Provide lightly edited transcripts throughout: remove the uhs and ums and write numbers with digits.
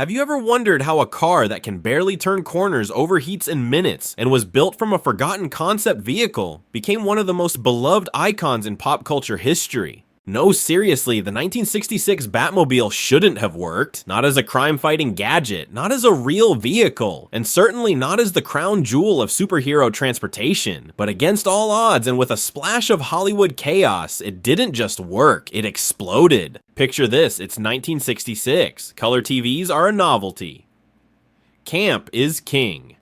Have you ever wondered how a car that can barely turn corners overheats in minutes and was built from a forgotten concept vehicle became one of the most beloved icons in pop culture history? No, seriously, the 1966 Batmobile shouldn't have worked, not as a crime-fighting gadget, not as a real vehicle, and certainly not as the crown jewel of superhero transportation. But against all odds and with a splash of Hollywood chaos, it didn't just work, it exploded. Picture this, it's 1966. Color TVs are a novelty. Camp is king.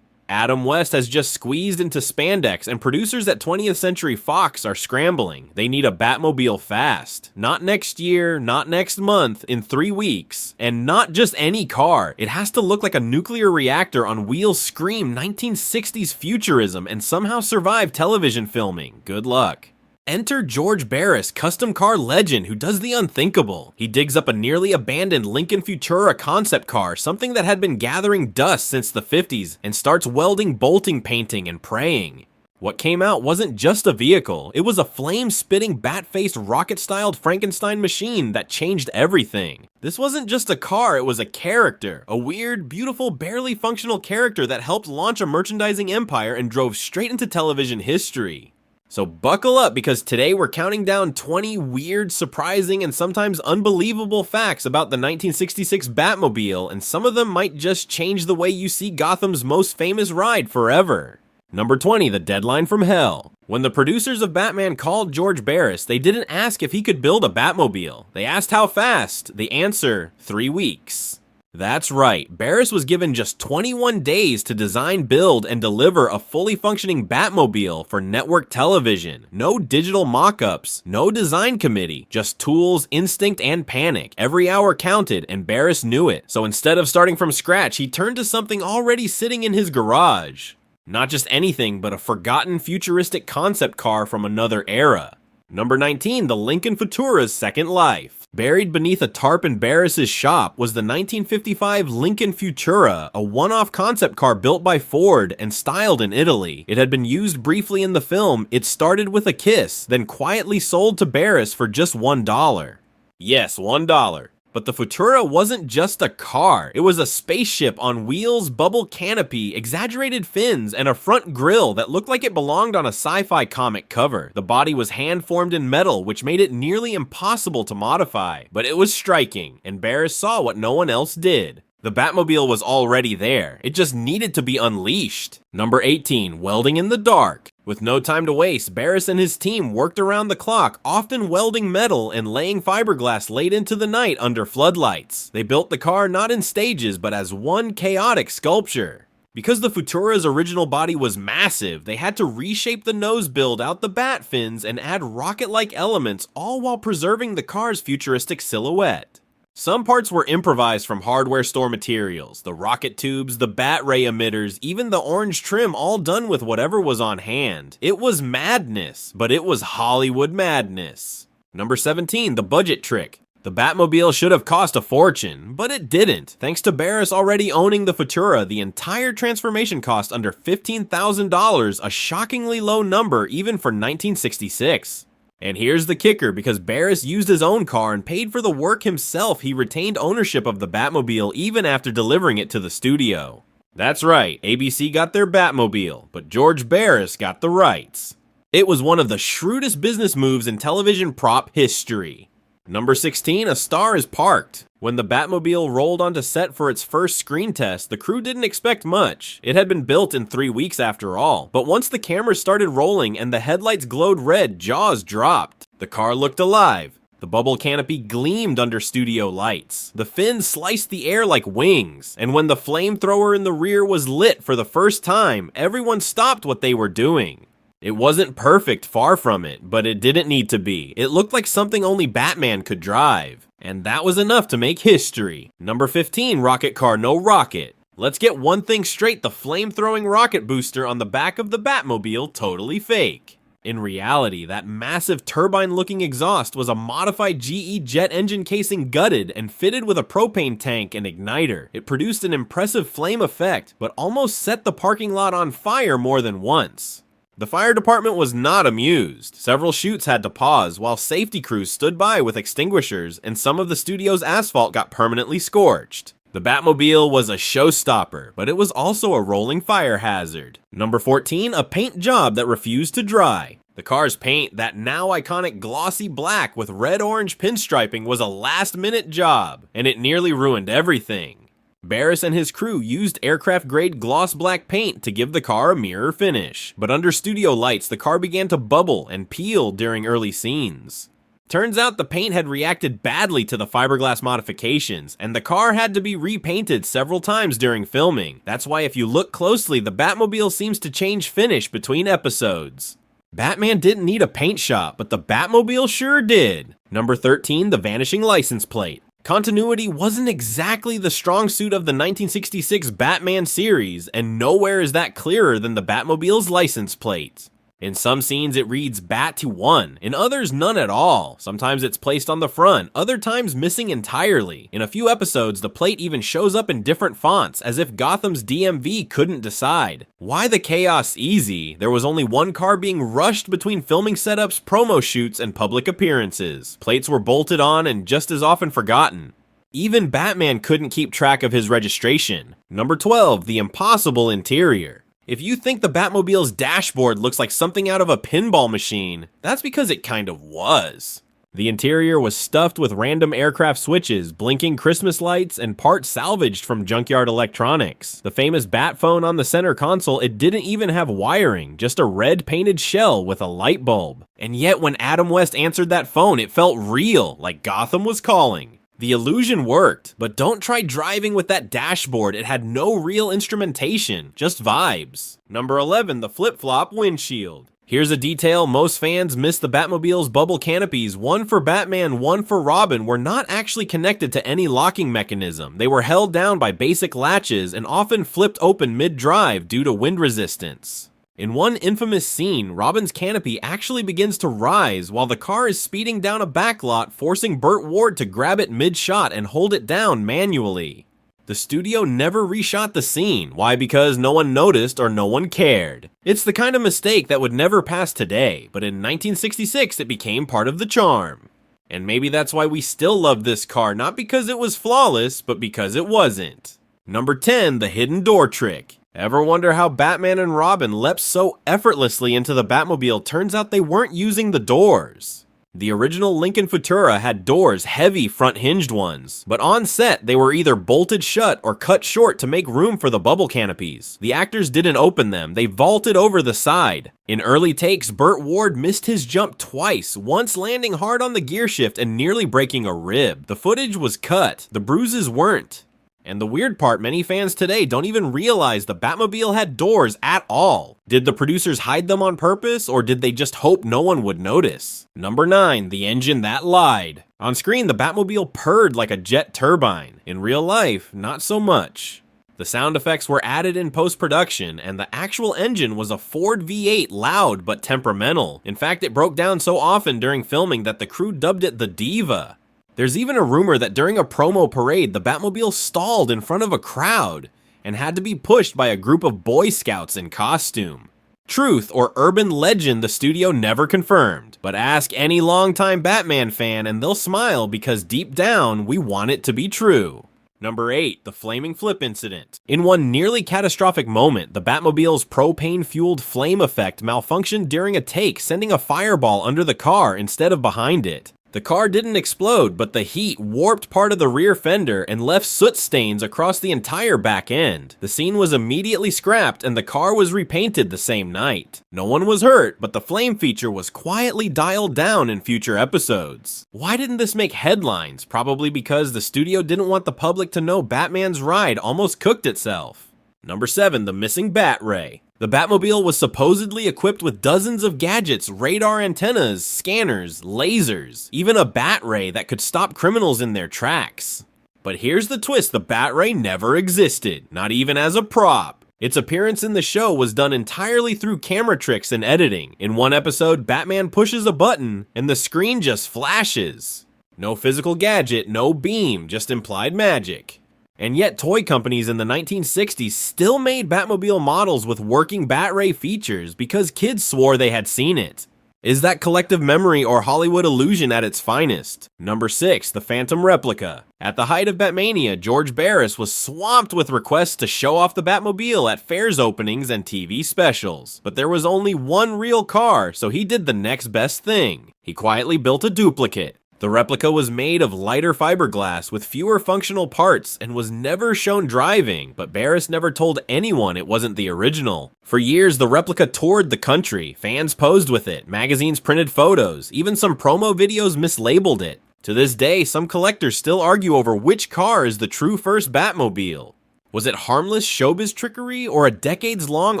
Adam West has just squeezed into spandex, and producers at 20th Century Fox are scrambling. They need a Batmobile fast. Not next year, not next month, in 3 weeks. And not just any car. It has to look like a nuclear reactor on wheels scream 1960s futurism and somehow survive television filming. Good luck. Enter George Barris, custom car legend who does the unthinkable. He digs up a nearly abandoned Lincoln Futura concept car, something that had been gathering dust since the 50s, and starts welding bolting painting and praying. What came out wasn't just a vehicle, it was a flame-spitting, bat-faced, rocket-styled Frankenstein machine that changed everything. This wasn't just a car, it was a character. A weird, beautiful, barely functional character that helped launch a merchandising empire and drove straight into television history. So buckle up, because today we're counting down 20 weird, surprising, and sometimes unbelievable facts about the 1966 Batmobile, and some of them might just change the way you see Gotham's most famous ride forever. Number 20, the deadline from hell. When the producers of Batman called George Barris, they didn't ask if he could build a Batmobile. They asked how fast. The answer, 3 weeks. That's right, Barris was given just 21 days to design, build, and deliver a fully functioning Batmobile for network television. No digital mock-ups, no design committee, just tools, instinct, and panic. Every hour counted, and Barris knew it. So instead of starting from scratch, he turned to something already sitting in his garage. Not just anything, but a forgotten futuristic concept car from another era. Number 19, the Lincoln Futura's second life. Buried beneath a tarp in Barris's shop was the 1955 Lincoln Futura, a one-off concept car built by Ford and styled in Italy. It had been used briefly in the film It Started with a Kiss, then quietly sold to Barris for just $1. Yes, $1. But the Futura wasn't just a car. It was a spaceship on wheels, bubble canopy, exaggerated fins, and a front grille that looked like it belonged on a sci-fi comic cover. The body was hand-formed in metal, which made it nearly impossible to modify. But it was striking, and Barris saw what no one else did. The Batmobile was already there. It just needed to be unleashed. Number 18, welding in the dark. With no time to waste, Barris and his team worked around the clock, often welding metal and laying fiberglass late into the night under floodlights. They built the car not in stages, but as one chaotic sculpture. Because the Futura's original body was massive, they had to reshape the nose build out the bat fins and add rocket-like elements, all while preserving the car's futuristic silhouette. Some parts were improvised from hardware store materials, the rocket tubes, the bat ray emitters, even the orange trim, all done with whatever was on hand. It was madness, but it was Hollywood madness. Number 17, the budget trick. The Batmobile should have cost a fortune, but it didn't. Thanks to Barris already owning the Futura, the entire transformation cost under $15,000, a shockingly low number even for 1966. And here's the kicker, because Barris used his own car and paid for the work himself, he retained ownership of the Batmobile even after delivering it to the studio. That's right, ABC got their Batmobile, but George Barris got the rights. It was one of the shrewdest business moves in television prop history. Number 16, a star is parked. When the Batmobile rolled onto set for its first screen test, the crew didn't expect much. It had been built in 3 weeks after all. But once the cameras started rolling and the headlights glowed red, jaws dropped. The car looked alive. The bubble canopy gleamed under studio lights. The fins sliced the air like wings. And when the flamethrower in the rear was lit for the first time, everyone stopped what they were doing. It wasn't perfect, far from it, but it didn't need to be. It looked like something only Batman could drive. And that was enough to make history. Number 15, rocket car, no rocket. Let's get one thing straight, the flame-throwing rocket booster on the back of the Batmobile, totally fake. In reality, that massive turbine-looking exhaust was a modified GE jet engine casing gutted and fitted with a propane tank and igniter. It produced an impressive flame effect, but almost set the parking lot on fire more than once. The fire department was not amused. Several shoots had to pause while safety crews stood by with extinguishers, and some of the studio's asphalt got permanently scorched. The Batmobile was a showstopper, but it was also a rolling fire hazard. Number 14, a paint job that refused to dry. The car's paint, that now iconic glossy black with red-orange pinstriping, was a last-minute job, and it nearly ruined everything. Barris and his crew used aircraft-grade gloss black paint to give the car a mirror finish, but under studio lights the car began to bubble and peel during early scenes. Turns out the paint had reacted badly to the fiberglass modifications, and the car had to be repainted several times during filming. That's why if you look closely, the Batmobile seems to change finish between episodes. Batman didn't need a paint shop, but the Batmobile sure did. Number 13, the Vanishing license plate. Continuity wasn't exactly the strong suit of the 1966 Batman series, and nowhere is that clearer than the Batmobile's license plate. In some scenes it reads Bat to 1, in others none at all. Sometimes it's placed on the front, other times missing entirely. In a few episodes the plate even shows up in different fonts, as if Gotham's DMV couldn't decide. Why the chaos easy? There was only one car being rushed between filming setups, promo shoots, and public appearances. Plates were bolted on and just as often forgotten. Even Batman couldn't keep track of his registration. Number 12, the impossible interior. If you think the Batmobile's dashboard looks like something out of a pinball machine, that's because it kind of was. The interior was stuffed with random aircraft switches, blinking Christmas lights, and parts salvaged from junkyard electronics. The famous Bat phone on the center console, it didn't even have wiring, just a red painted shell with a light bulb. And yet when Adam West answered that phone, it felt real, like Gotham was calling. The illusion worked, but don't try driving with that dashboard. It had no real instrumentation, just vibes. Number 11, the Flip-Flop Windshield. Here's a detail most fans miss: the Batmobile's bubble canopies, one for Batman, one for Robin, were not actually connected to any locking mechanism. They were held down by basic latches and often flipped open mid-drive due to wind resistance. In one infamous scene, Robin's canopy actually begins to rise while the car is speeding down a backlot, forcing Burt Ward to grab it mid-shot and hold it down manually. The studio never reshot the scene. Why? Because no one noticed or no one cared. It's the kind of mistake that would never pass today, but in 1966 it became part of the charm. And maybe that's why we still love this car, not because it was flawless, but because it wasn't. Number 10, the hidden door trick. Ever wonder how Batman and Robin leapt so effortlessly into the Batmobile? Turns out they weren't using the doors. The original Lincoln Futura had doors, heavy front hinged ones, but on set they were either bolted shut or cut short to make room for the bubble canopies. The actors didn't open them, they vaulted over the side. In early takes, Burt Ward missed his jump twice, once landing hard on the gear shift and nearly breaking a rib. The footage was cut, the bruises weren't. And the weird part, many fans today don't even realize the Batmobile had doors at all. Did the producers hide them on purpose, or did they just hope no one would notice? Number 9, the engine that lied. On screen, the Batmobile purred like a jet turbine. In real life, not so much. The sound effects were added in post-production, and the actual engine was a Ford V8, loud but temperamental. In fact, it broke down so often during filming that the crew dubbed it the Diva. There's even a rumor that during a promo parade, the Batmobile stalled in front of a crowd and had to be pushed by a group of Boy Scouts in costume. Truth or urban legend, the studio never confirmed, but ask any longtime Batman fan and they'll smile because deep down, we want it to be true. Number 8, the flaming flip incident. In one nearly catastrophic moment, the Batmobile's propane-fueled flame effect malfunctioned during a take, sending a fireball under the car instead of behind it. The car didn't explode, but the heat warped part of the rear fender and left soot stains across the entire back end. The scene was immediately scrapped and the car was repainted the same night. No one was hurt, but the flame feature was quietly dialed down in future episodes. Why didn't this make headlines? Probably because the studio didn't want the public to know Batman's ride almost cooked itself. Number 7, the missing Bat Ray. The Batmobile was supposedly equipped with dozens of gadgets, radar antennas, scanners, lasers, even a bat ray that could stop criminals in their tracks. But here's the twist: the bat ray never existed, not even as a prop. Its appearance in the show was done entirely through camera tricks and editing. In one episode, Batman pushes a button and the screen just flashes. No physical gadget, no beam, just implied magic. And yet toy companies in the 1960s still made Batmobile models with working Bat-Ray features because kids swore they had seen it. Is that collective memory or Hollywood illusion at its finest? Number 6, the Phantom Replica. At the height of Batmania, George Barris was swamped with requests to show off the Batmobile at fairs openings and TV specials. But there was only one real car, so he did the next best thing. He quietly built a duplicate. The replica was made of lighter fiberglass with fewer functional parts and was never shown driving, but Barris never told anyone it wasn't the original. For years, the replica toured the country, fans posed with it, magazines printed photos, even some promo videos mislabeled it. To this day, some collectors still argue over which car is the true first Batmobile. Was it harmless showbiz trickery or a decades-long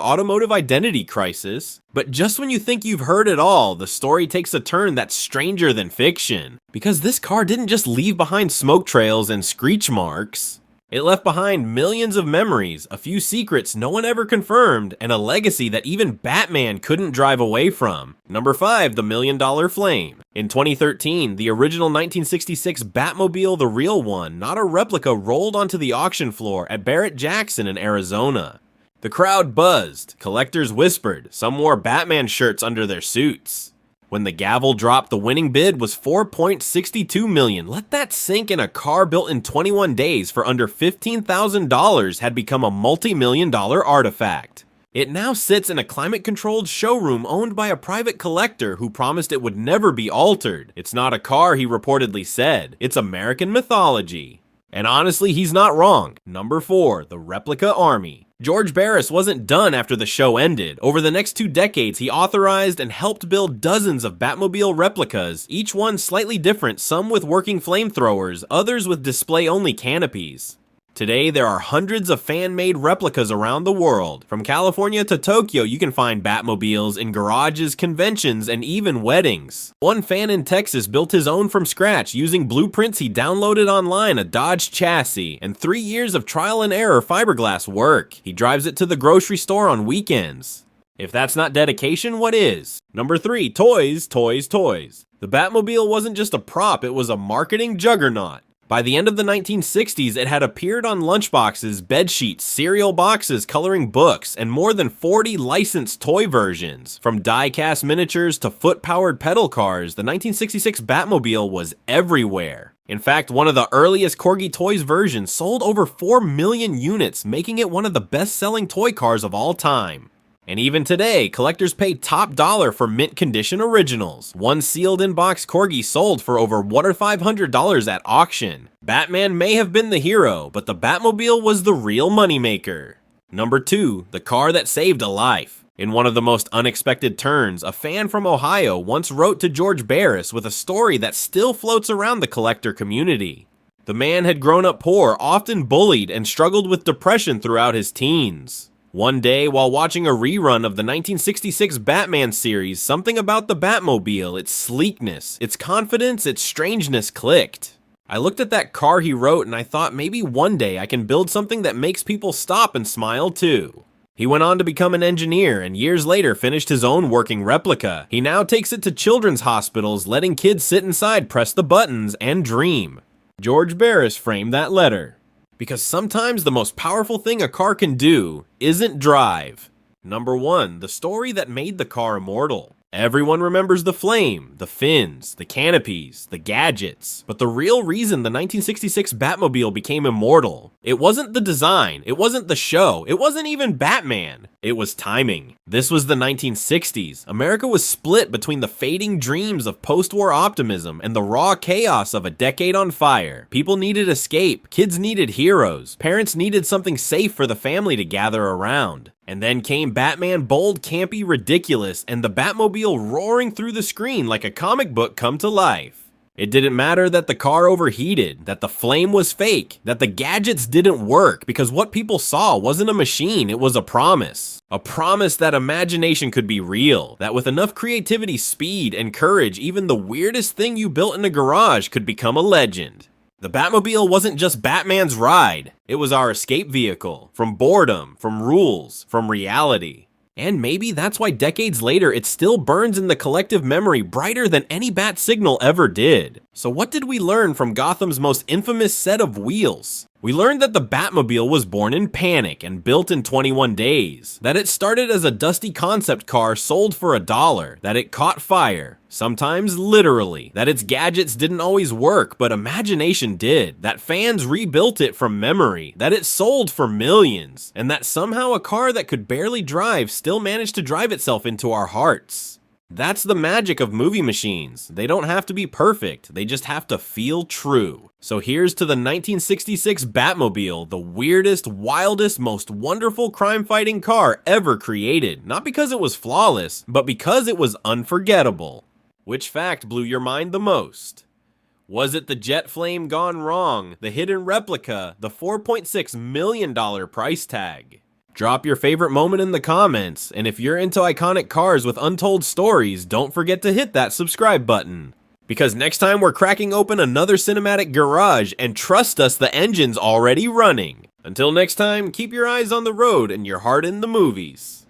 automotive identity crisis? But just when you think you've heard it all, the story takes a turn that's stranger than fiction. Because this car didn't just leave behind smoke trails and screech marks. It left behind millions of memories, a few secrets no one ever confirmed, and a legacy that even Batman couldn't drive away from. Number 5, the $1 Million Flame. In 2013, the original 1966 Batmobile, the real one, not a replica, rolled onto the auction floor at Barrett-Jackson in Arizona. The crowd buzzed, collectors whispered, some wore Batman shirts under their suits. When the gavel dropped, the winning bid was $4.62 million. Let that sink in. A car built in 21 days for under $15,000 had become a multi-million-dollar artifact. It now sits in a climate-controlled showroom owned by a private collector who promised it would never be altered. It's not a car, he reportedly said. It's American mythology. And honestly, he's not wrong. Number 4, the Replica Army. George Barris wasn't done after the show ended. Over the next 2 decades, he authorized and helped build dozens of Batmobile replicas, each one slightly different, some with working flamethrowers, others with display-only canopies. Today, there are hundreds of fan-made replicas around the world. From California to Tokyo, you can find Batmobiles in garages, conventions, and even weddings. One fan in Texas built his own from scratch using blueprints he downloaded online, a Dodge chassis, and 3 years of trial and error fiberglass work. He drives it to the grocery store on weekends. If that's not dedication, what is? Number 3, toys, toys, toys. The Batmobile wasn't just a prop, it was a marketing juggernaut. By the end of the 1960s, it had appeared on lunchboxes, bedsheets, cereal boxes, coloring books, and more than 40 licensed toy versions. From die-cast miniatures to foot-powered pedal cars, the 1966 Batmobile was everywhere. In fact, one of the earliest Corgi Toys versions sold over 4 million units, making it one of the best-selling toy cars of all time. And even today, collectors pay top dollar for mint condition originals. One sealed in box Corgi sold for over $1,500 at auction. Batman may have been the hero, but the Batmobile was the real moneymaker. Number 2, the car that saved a life. In one of the most unexpected turns, a fan from Ohio once wrote to George Barris with a story that still floats around the collector community. The man had grown up poor, often bullied, and struggled with depression throughout his teens. One day, while watching a rerun of the 1966 Batman series, something about the Batmobile, its sleekness, its confidence, its strangeness clicked. I looked at that car he wrote and I thought maybe one day I can build something that makes people stop and smile too. He went on to become an engineer and years later finished his own working replica. He now takes it to children's hospitals, letting kids sit inside, press the buttons, and dream. George Barris framed that letter. Because sometimes the most powerful thing a car can do isn't drive. Number 1, the story that made the car immortal. Everyone remembers the flame, the fins, the canopies, the gadgets. But the real reason the 1966 Batmobile became immortal, it wasn't the design, it wasn't the show, it wasn't even Batman. It was timing. This was the 1960s. America was split between the fading dreams of post-war optimism and the raw chaos of a decade on fire. People needed escape, kids needed heroes, parents needed something safe for the family to gather around. And then came Batman, bold, campy, ridiculous, and the Batmobile roaring through the screen like a comic book come to life. It didn't matter that the car overheated, that the flame was fake, that the gadgets didn't work, because what people saw wasn't a machine, it was a promise. A promise that imagination could be real, that with enough creativity, speed, and courage, even the weirdest thing you built in a garage could become a legend. The Batmobile wasn't just Batman's ride, it was our escape vehicle, from boredom, from rules, from reality. And maybe that's why decades later it still burns in the collective memory brighter than any bat signal ever did. So what did we learn from Gotham's most infamous set of wheels? We learned that the Batmobile was born in panic and built in 21 days, that it started as a dusty concept car sold for $1, that it caught fire, sometimes literally, that its gadgets didn't always work, but imagination did, that fans rebuilt it from memory, that it sold for millions, and that somehow a car that could barely drive still managed to drive itself into our hearts. That's the magic of movie machines. They don't have to be perfect, they just have to feel true. So here's to the 1966 Batmobile, the weirdest, wildest, most wonderful crime-fighting car ever created. Not because it was flawless, but because it was unforgettable. Which fact blew your mind the most? Was it the jet flame gone wrong, the hidden replica, the $4.6 million price tag? Drop your favorite moment in the comments, and if you're into iconic cars with untold stories, don't forget to hit that subscribe button. Because next time we're cracking open another cinematic garage, and trust us, the engine's already running. Until next time, keep your eyes on the road and your heart in the movies.